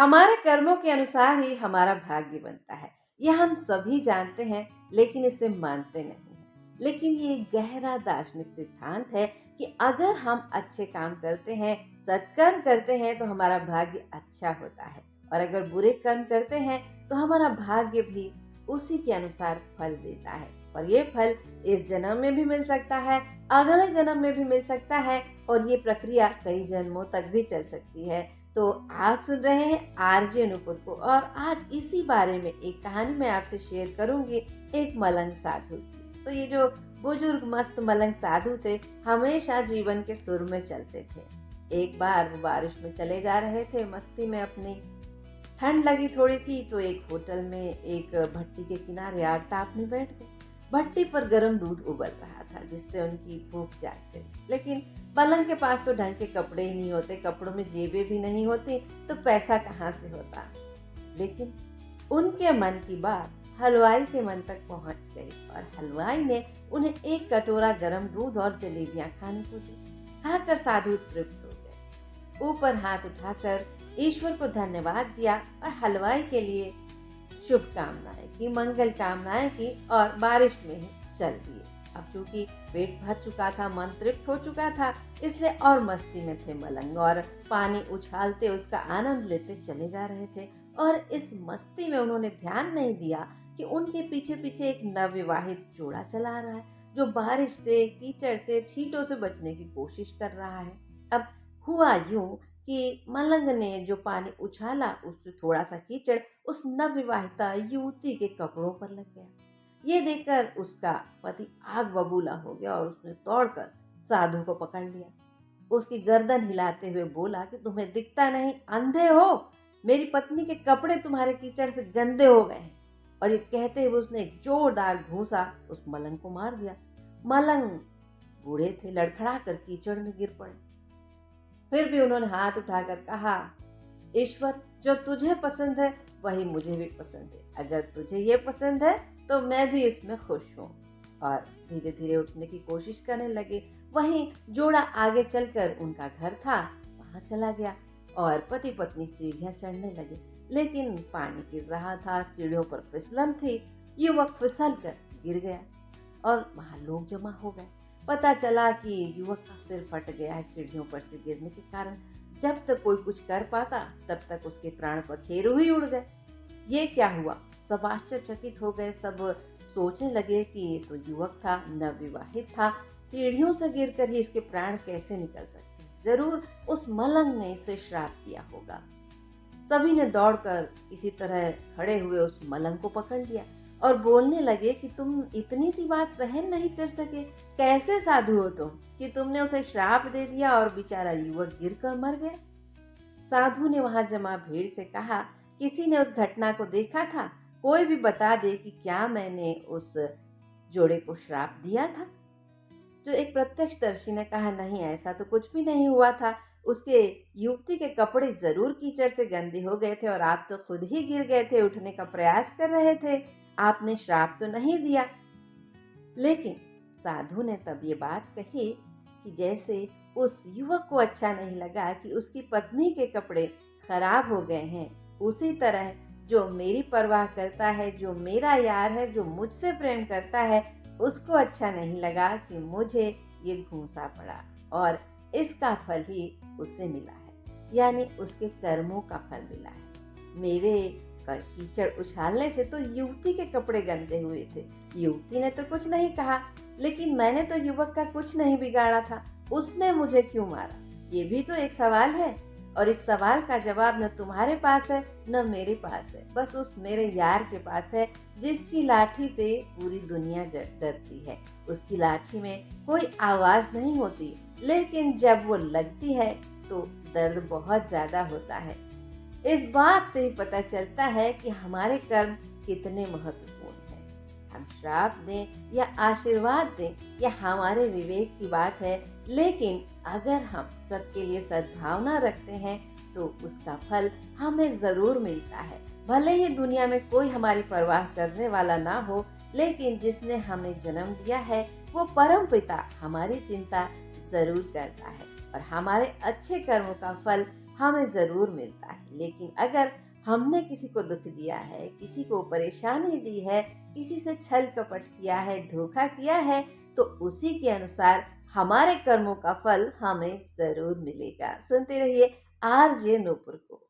हमारे कर्मों के अनुसार ही हमारा भाग्य बनता है। यह हम सभी जानते हैं, लेकिन इसे मानते नहीं हैं। लेकिन ये एक गहरा दार्शनिक सिद्धांत है कि अगर हम अच्छे काम करते हैं, सत्कर्म करते हैं, तो हमारा भाग्य अच्छा होता है, और अगर बुरे कर्म करते हैं तो हमारा भाग्य भी उसी के अनुसार फल देता है। और ये फल इस जन्म में भी मिल सकता है, अगले जन्म में भी मिल सकता है, और ये प्रक्रिया कई जन्मों तक भी चल सकती है। तो आप सुन रहे हैं आरजे नुपुर को, और आज इसी बारे में एक कहानी मैं आपसे शेयर करूंगी, एक मलंग साधु की। तो ये जो बुजुर्ग मस्त मलंग साधु थे, हमेशा जीवन के सुर में चलते थे। एक बार वो बारिश में चले जा रहे थे, मस्ती में अपनी। ठंड लगी थोड़ी सी, तो एक होटल में एक भट्टी के किनारे आग तापने बैठ गए। भट्टी पर गर्म दूध उबल रहा था, जिससे उनकी भूख जाग गई। लेकिन मलंग के पास तो ढंग के कपड़े ही नहीं होते, कपड़ों में जेबें भी नहीं होती, तो पैसा कहाँ से होता। लेकिन उनके मन की बात हलवाई के मन तक पहुंच गई, और हलवाई ने उन्हें एक कटोरा गर्म दूध और जलेबियां खाने को दी। खाकर साधु तृप्त हो गए। ऊपर हाथ उठाकर ईश्वर को धन्यवाद दिया, और हलवाई के लिए शुभकामनाएं की, मंगल कामनाएं की, और बारिश में ही चल दिए। अब चूंकि पेट भर चुका था, मन तृप्त हो चुका था, इसलिए और मस्ती में थे मलंग, और पानी उछालते उसका आनंद लेते चले जा रहे थे। और इस मस्ती में उन्होंने ध्यान नहीं दिया कि उनके पीछे पीछे एक नवविवाहित जोड़ा चला रहा है, जो बारिश से, कीचड़ से, छींटों से बचने की कोशिश कर रहा है। अब हुआ यूं कि मलंग ने जो पानी उछाला, उससे थोड़ा सा कीचड़ उस नवविवाहिता युवती के कपड़ों पर लग गया। ये देखकर उसका पति आग बबूला हो गया, और उसने दौड़कर साधु को पकड़ लिया। उसकी गर्दन हिलाते हुए बोला कि तुम्हें दिखता नहीं, अंधे हो? मेरी पत्नी के कपड़े तुम्हारे कीचड़ से गंदे हो गए हैं। और ये कहते हुए उसने एक जोरदार घूंसा उस मलंग को मार दिया। मलंग बूढ़े थे, लड़खड़ा कर कीचड़ में गिर पड़े। फिर भी उन्होंने हाथ उठाकर कहा, ईश्वर, जो तुझे पसंद है वही मुझे भी पसंद है। अगर तुझे ये पसंद है तो मैं भी इसमें खुश हूँ। और धीरे धीरे उठने की कोशिश करने लगे। वहीं जोड़ा आगे चलकर उनका घर था, वहां चला गया, और पति पत्नी सीढ़ियां चढ़ने लगे। लेकिन पानी गिर रहा था, सीढ़ियों पर फिसलन थी। युवक फिसल कर गिर गया, और वहां लोग जमा हो गए। पता चला कि युवक का सिर फट गया है सीढ़ियों पर से गिरने के कारण। जब तक कोई कुछ कर पाता, तब तक उसके प्राण पखेरु ही उड़ गए। ये क्या हुआ? सब आश्चर्यचकित हो गए। सब सोचने लगे कि ये तो युवक था, नवविवाहित था, सीढ़ियों से गिरकर ही इसके प्राण कैसे निकल सकते? जरूर उस मलंग ने इसे श्राप दिया होगा। सभी ने दौड़कर किसी तरह खड़े हुए उस मलंग को पकड़ लिया, और बोलने लगे कि तुम इतनी सी बात सहन नहीं कर सके? कैसे साधु हो तुम कि तुमने उसे श्राप दे दिया और बेचारा युवक गिरकर मर गया? साधु ने वहां जमा भीड़ से कहा, किसी ने उस घटना को देखा था? कोई भी बता दे कि क्या मैंने उस जोड़े को श्राप दिया था? जो एक प्रत्यक्षदर्शी ने कहा, नहीं, ऐसा तो कुछ भी नहीं हुआ था। उसके युवती के कपड़े जरूर कीचड़ से गंदे हो गए थे, और आप तो खुद ही गिर गए थे, उठने का प्रयास कर रहे थे। आपने श्राप तो नहीं दिया। लेकिन साधु ने तब ये बात कही कि जैसे उस युवक को अच्छा नहीं लगा कि उसकी पत्नी के कपड़े खराब हो गए हैं, उसी तरह जो मेरी परवाह करता है, जो मेरा यार है, जो मुझसे प्रेम करता है, उसको अच्छा नहीं लगा कि मुझे ये घूंसा पड़ा, और इसका फल ही उसे मिला है, यानी उसके कर्मों का फल मिला है। मेरे कीचड़ उछालने से तो युवती के कपड़े गंदे हुए थे। युवती ने तो कुछ नहीं कहा, लेकिन मैंने तो युवक का कुछ नहीं बिगाड़ा था, उसने मुझे क्यों मारा? ये भी तो एक सवाल है, और इस सवाल का जवाब न तुम्हारे पास है न मेरे पास है, बस उस मेरे यार के पास है, जिसकी लाठी से पूरी दुनिया डरती है। उसकी लाठी में कोई आवाज नहीं होती, लेकिन जब वो लगती है तो दर्द बहुत ज्यादा होता है। इस बात से ही पता चलता है कि हमारे कर्म कितने महत्वपूर्ण हैं। हम श्राप दें या आशीर्वाद दें, यह हमारे विवेक की बात है, लेकिन अगर हम सबके लिए सद्भावना रखते हैं तो उसका फल हमें जरूर मिलता है। भले ही दुनिया में कोई हमारी परवाह करने वाला ना हो, लेकिन जिसने हमें जन्म दिया है वो परम पिता हमारी चिंता जरूर करता है, और हमारे अच्छे कर्मों का फल हमें ज़रूर मिलता है। लेकिन अगर हमने किसी को दुख दिया है, किसी को परेशानी दी है, किसी से छल कपट किया है, धोखा किया है, तो उसी के अनुसार हमारे कर्मों का फल हमें ज़रूर मिलेगा। सुनते रहिए आरजे नूपुर को।